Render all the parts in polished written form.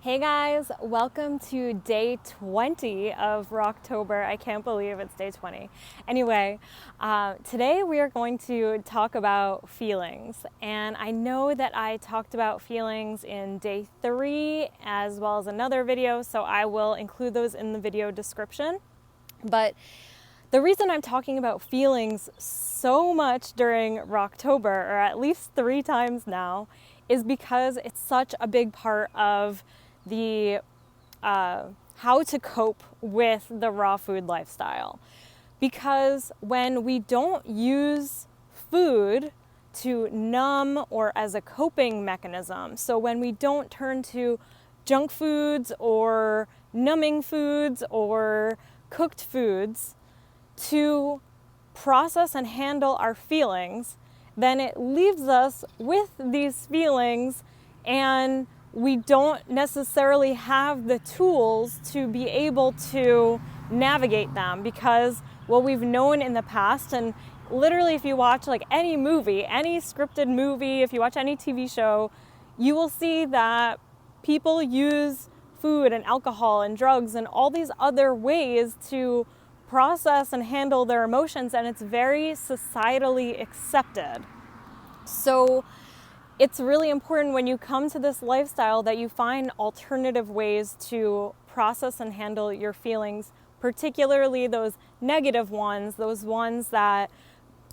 Hey guys, welcome to day 20 of Rawktober. I can't believe it's day 20. Anyway, today we are going to talk about feelings. And I know that I talked about feelings in day 3 as well as another video, so I will include those in the video description. But the reason I'm talking about feelings so much during Rawktober, or at least 3 times now, is because it's such a big part of the how to cope with the raw food lifestyle. Because when we don't use food to numb or as a coping mechanism, so when we don't turn to junk foods or numbing foods or cooked foods to process and handle our feelings, then it leaves us with these feelings and we don't necessarily have the tools to be able to navigate them because what we've known in the past, and literally if you watch like any movie, any scripted movie, if you watch any TV show, you will see that people use food and alcohol and drugs and all these other ways to process and handle their emotions, and it's very societally accepted. So it's really important when you come to this lifestyle that you find alternative ways to process and handle your feelings, particularly those negative ones, those ones that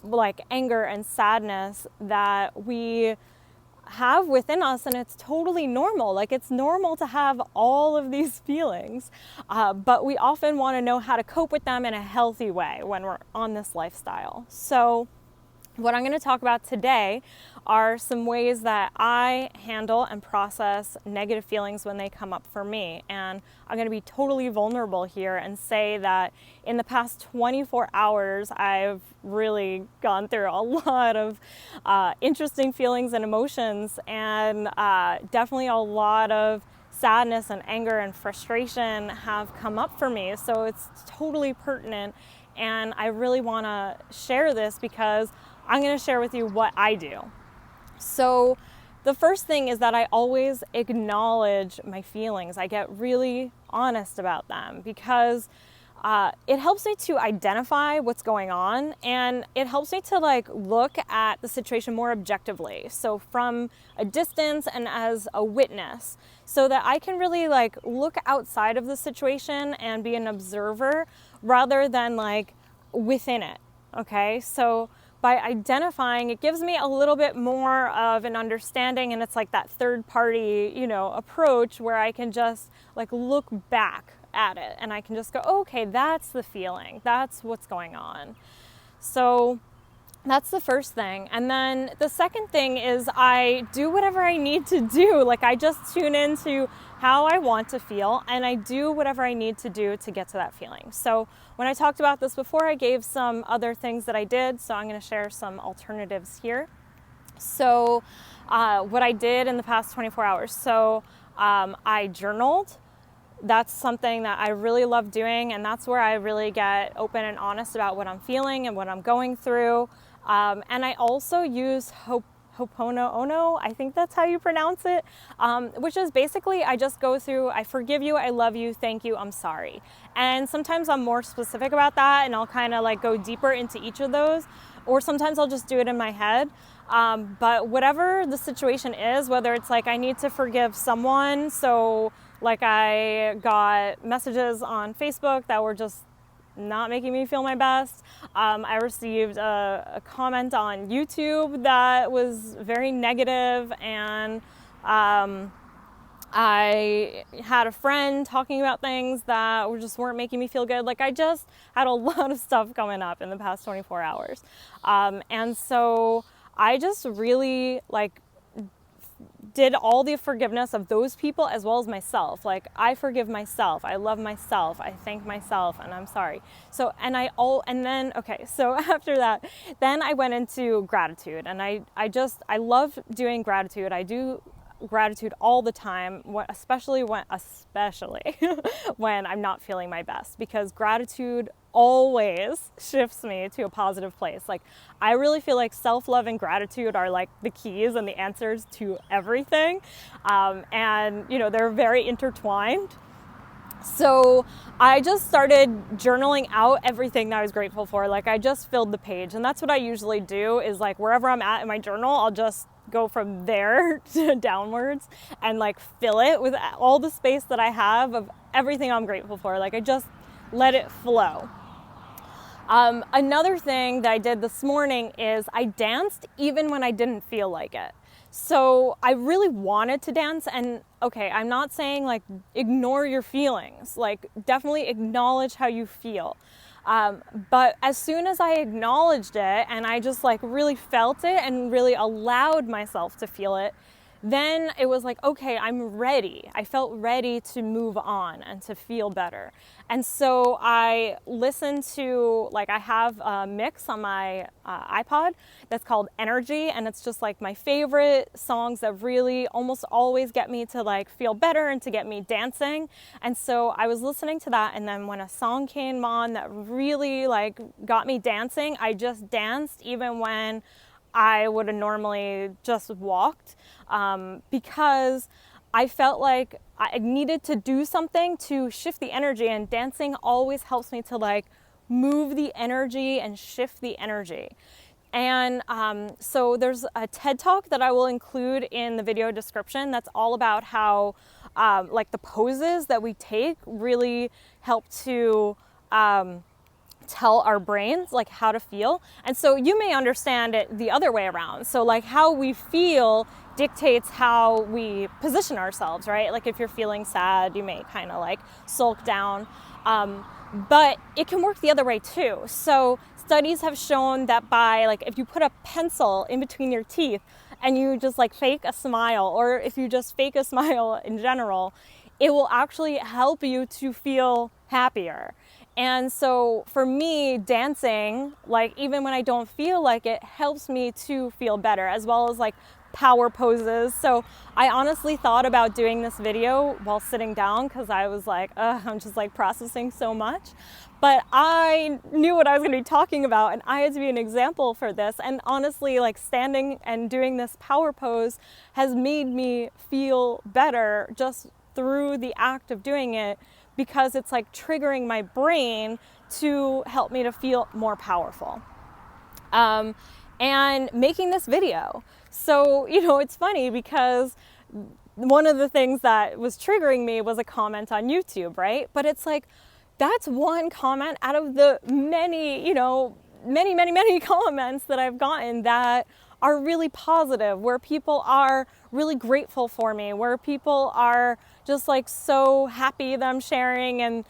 like anger and sadness that we have within us, and it's totally normal. Like, it's normal to have all of these feelings, but we often want to know how to cope with them in a healthy way when we're on this lifestyle. So what I'm going to talk about today are some ways that I handle and process negative feelings when they come up for me. And I'm going to be totally vulnerable here and say that in the past 24 hours, I've really gone through a lot of interesting feelings and emotions, and definitely a lot of sadness and anger and frustration have come up for me. So it's totally pertinent, and I really want to share this because I'm going to share with you what I do. So the first thing is that I always acknowledge my feelings. I get really honest about them because it helps me to identify what's going on, and it helps me to like look at the situation more objectively. So from a distance and as a witness, so that I can really like look outside of the situation and be an observer rather than like within it. Okay, so by identifying, it gives me a little bit more of an understanding, and it's like that third party, approach where I can just like look back at it and I can just go, oh, okay, that's the feeling. That's what's going on. So that's the first thing. And then the second thing is I do whatever I need to do. Like, I just tune into how I want to feel, and I do whatever I need to do to get to that feeling. So when I talked about this before, I gave some other things that I did, so I'm going to share some alternatives here. So what I did in the past 24 hours. So I journaled. That's something that I really love doing, and that's where I really get open and honest about what I'm feeling and what I'm going through. And I also use Ho'oponopono, I think that's how you pronounce it, which is basically I just go through, I forgive you, I love you, thank you, I'm sorry. And sometimes I'm more specific about that, and I'll kind of like go deeper into each of those, or sometimes I'll just do it in my head. But whatever the situation is, whether it's like I need to forgive someone, so like I got messages on Facebook that were just not making me feel my best. I received a comment on YouTube that was very negative, and I had a friend talking about things that just weren't making me feel good. Like, I just had a lot of stuff coming up in the past 24 hours. And so I just really did all the forgiveness of those people as well as myself. Like, I forgive myself, I love myself, I thank myself, and I'm sorry. So, so after that, then I went into gratitude, and I love doing gratitude. I do gratitude all the time, especially when I'm not feeling my best, because gratitude always shifts me to a positive place. Like, I really feel like self-love and gratitude are like the keys and the answers to everything. And, you know, they're very intertwined. So I just started journaling out everything that I was grateful for. Like, I just filled the page, and that's what I usually do, is like wherever I'm at in my journal, I'll just go from there to downwards and like fill it with all the space that I have of everything I'm grateful for. Like, I just let it flow. Another thing that I did this morning is I danced even when I didn't feel like it. So I really wanted to dance, and okay, I'm not saying like ignore your feelings, like definitely acknowledge how you feel. But as soon as I acknowledged it and I just like really felt it and really allowed myself to feel it, then it was like, okay, I'm ready. I felt ready to move on and to feel better. And so I listened to, like, I have a mix on my iPod that's called Energy, and it's just like my favorite songs that really almost always get me to like feel better and to get me dancing. And so I was listening to that, and then when a song came on that really like got me dancing, I just danced even when I would have normally just walked, because I felt like I needed to do something to shift the energy, and dancing always helps me to like move the energy and shift the energy. And so there's a TED Talk that I will include in the video description that's all about how like the poses that we take really help to tell our brains like how to feel. And so you may understand it the other way around. So like how we feel dictates how we position ourselves, right? Like if you're feeling sad, you may kind of like sulk down. But it can work the other way too. So studies have shown that by like if you put a pencil in between your teeth and you just like fake a smile, or if you just fake a smile in general, it will actually help you to feel happier. And so for me, dancing, like even when I don't feel like it, helps me to feel better, as well as like power poses. So I honestly thought about doing this video while sitting down, because I was like, I'm just like processing so much. But I knew what I was going to be talking about, and I had to be an example for this. And honestly, like standing and doing this power pose has made me feel better just through the act of doing it, because it's like triggering my brain to help me to feel more powerful. And making this video. So, you know, it's funny because one of the things that was triggering me was a comment on YouTube, right? But it's like, that's one comment out of the many, you know, many comments that I've gotten that are really positive, where people are really grateful for me, where people are just like so happy that I'm sharing, and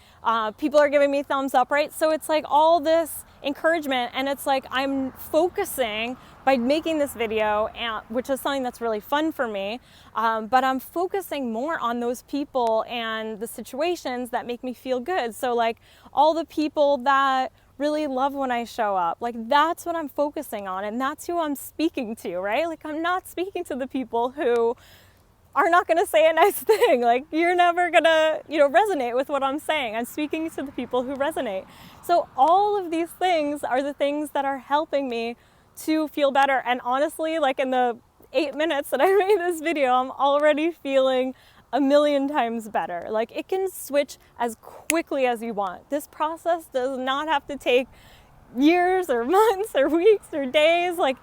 people are giving me thumbs up, right? So it's like all this encouragement, and it's like I'm focusing by making this video, which is something that's really fun for me, but I'm focusing more on those people and the situations that make me feel good. So like all the people that really love when I show up, like that's what I'm focusing on, and that's who I'm speaking to, right? Like I'm not speaking to the people who are not going to say a nice thing. Like you're never going to, you know, resonate with what I'm saying. I'm speaking to the people who resonate. So all of these things are the things that are helping me to feel better. And honestly, like in the 8 minutes that I made this video, I'm already feeling a million times better. Like it can switch as quickly as you want. This process does not have to take years or months or weeks or days. Like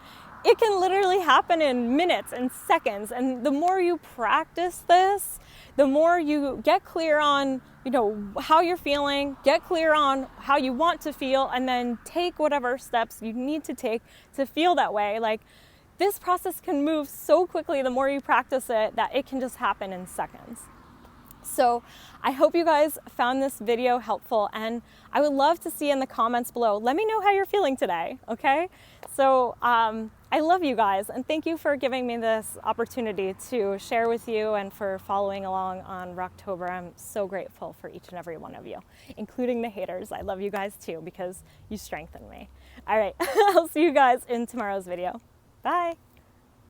it can literally happen in minutes and seconds. And the more you practice this, the more you get clear on, you know, how you're feeling, get clear on how you want to feel, and then take whatever steps you need to take to feel that way. Like this process can move so quickly the more you practice it, that it can just happen in seconds. So I hope you guys found this video helpful, and I would love to see in the comments below, let me know how you're feeling today, okay? So I love you guys, and thank you for giving me this opportunity to share with you and for following along on Rawktober. I'm so grateful for each and every one of you, including the haters. I love you guys too, because you strengthen me. All right, I'll see you guys in tomorrow's video. Bye.